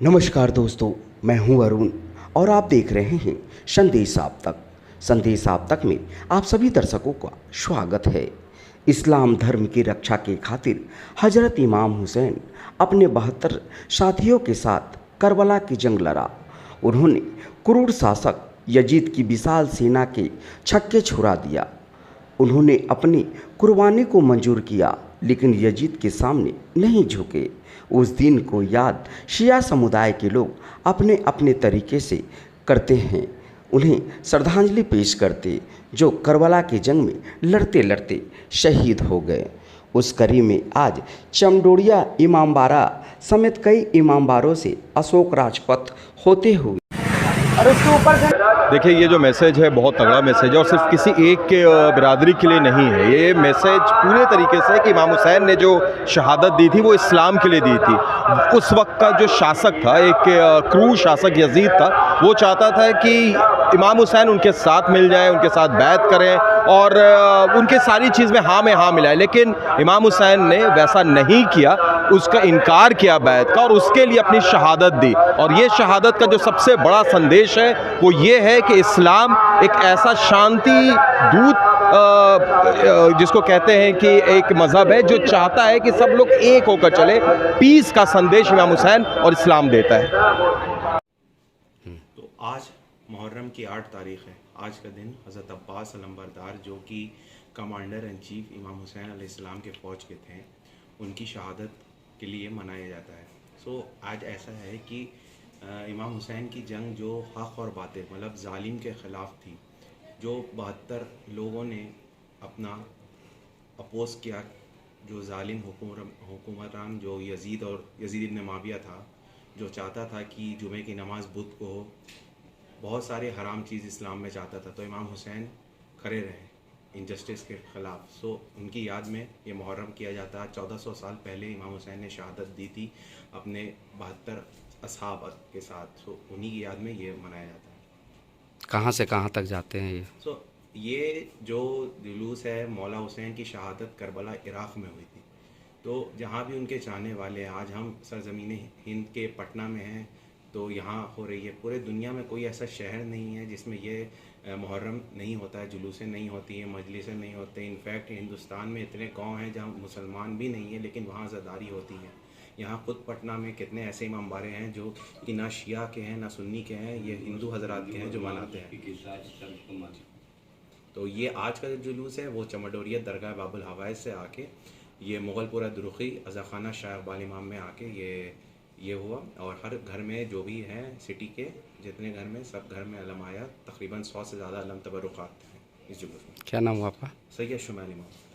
नमस्कार दोस्तों, मैं हूं अरुण और आप देख रहे हैं संदेश आप तक। संदेश आप तक में आप सभी दर्शकों का स्वागत है। इस्लाम धर्म की रक्षा के खातिर हजरत इमाम हुसैन अपने 72 साथियों के साथ करबला की जंग लड़ा। उन्होंने क्रूर शासक यजीद की विशाल सेना के छक्के छुड़ा दिया। उन्होंने अपनी कुर्बानी को मंजूर किया, लेकिन यजीद के सामने नहीं झुके। उस दिन को याद शिया समुदाय के लोग अपने अपने तरीके से करते हैं, उन्हें श्रद्धांजलि पेश करते जो करबला की जंग में लड़ते लड़ते शहीद हो गए। उस कड़ी में आज चमडोरिया इमामबाड़ा समेत कई इमामबाड़ों से अशोक राजपथ होते हुए और उसके ऊपर देखिए, ये जो मैसेज है बहुत तगड़ा मैसेज है और सिर्फ किसी एक के बिरादरी के लिए नहीं है। ये मैसेज पूरे तरीके से कि इमाम हुसैन ने जो शहादत दी थी वो इस्लाम के लिए दी थी। उस वक्त का जो शासक था, एक क्रूर शासक यजीद था, वो चाहता था कि इमाम हुसैन उनके साथ मिल जाए, उनके साथ बैत करें और उनके सारी चीज़ में हाँ मिलाए। लेकिन इमाम हुसैन ने वैसा नहीं किया, उसका इनकार किया बैत का और उसके लिए अपनी शहादत दी। और ये शहादत का जो सबसे बड़ा संदेश है वो ये है कि इस्लाम एक ऐसा शांति दूत जिसको कहते हैं कि एक मज़हब है जो चाहता है कि सब लोग एक होकर चले। पीस का संदेश इमाम हुसैन और इस्लाम देता है। तो आज मुहर्रम की 8 तारीख़ है। आज का दिन हज़रत अब्बास अलंबरदार जो कि कमांडर इन चीफ इमाम हुसैन अलैहिस्सलाम के फ़ौज के थे, उनकी शहादत के लिए मनाया जाता है। सो आज ऐसा है कि इमाम हुसैन की जंग जो हक़ और बातिल मतलब जालिम के ख़िलाफ़ थी, जो 72 लोगों ने अपना अपोज़ किया, जो जालिम हुकूमरान जो यजीद और यजीद इब्न मुआविया था, जो चाहता था कि जुमे की नमाज बुध को हो, बहुत सारे हराम चीज़ इस्लाम में चाहता था, तो इमाम हुसैन खड़े रहे इनजस्टिस के ख़िलाफ़। सो उनकी याद में ये मुहर्रम किया जाता है। 1400 साल पहले इमाम हुसैन ने शहादत दी थी अपने 72 असहाब के साथ। सो उन्हीं की याद में ये मनाया जाता है। कहाँ से कहाँ तक जाते हैं ये? सो ये जो जुलूस है, मौला हुसैन की शहादत करबला इराक़ में हुई थी। तो जहाँ भी उनके चाहने वाले हैं, आज हम सरज़मीन हिंद के पटना में हैं, तो यहाँ हो रही है। पूरे दुनिया में कोई ऐसा शहर नहीं है जिसमें ये मुहर्रम नहीं होता है, जुलूसें नहीं होती हैं, मजलिसें नहीं होते। इनफैक्ट हिंदुस्तान में इतने गांव हैं जहाँ मुसलमान भी नहीं है, लेकिन वहाँ अज़ादारी होती है। यहाँ खुद पटना में कितने ऐसे इमामबाड़े हैं जो कि ना शिया के हैं ना सुन्नी के हैं, ये हिंदू हजरात के हैं जो मनाते हैं। तो ये आज का जो जुलूस है वो चमडोरिया दरगाह बाबुल हवाइज से आके ये मुग़लपुरा दुरुखी अज़ाखाना शाह इक़बाल इमाम में आके ये हुआ। और हर घर में जो भी हैं सिटी के जितने घर में, सब घर में अलम आया। तकरीबन 100 से ज़्यादा अलम तबरुकात हैं इस जुलूस में। क्या नाम हुआ आपका? सैयद शुमाइल इमाम।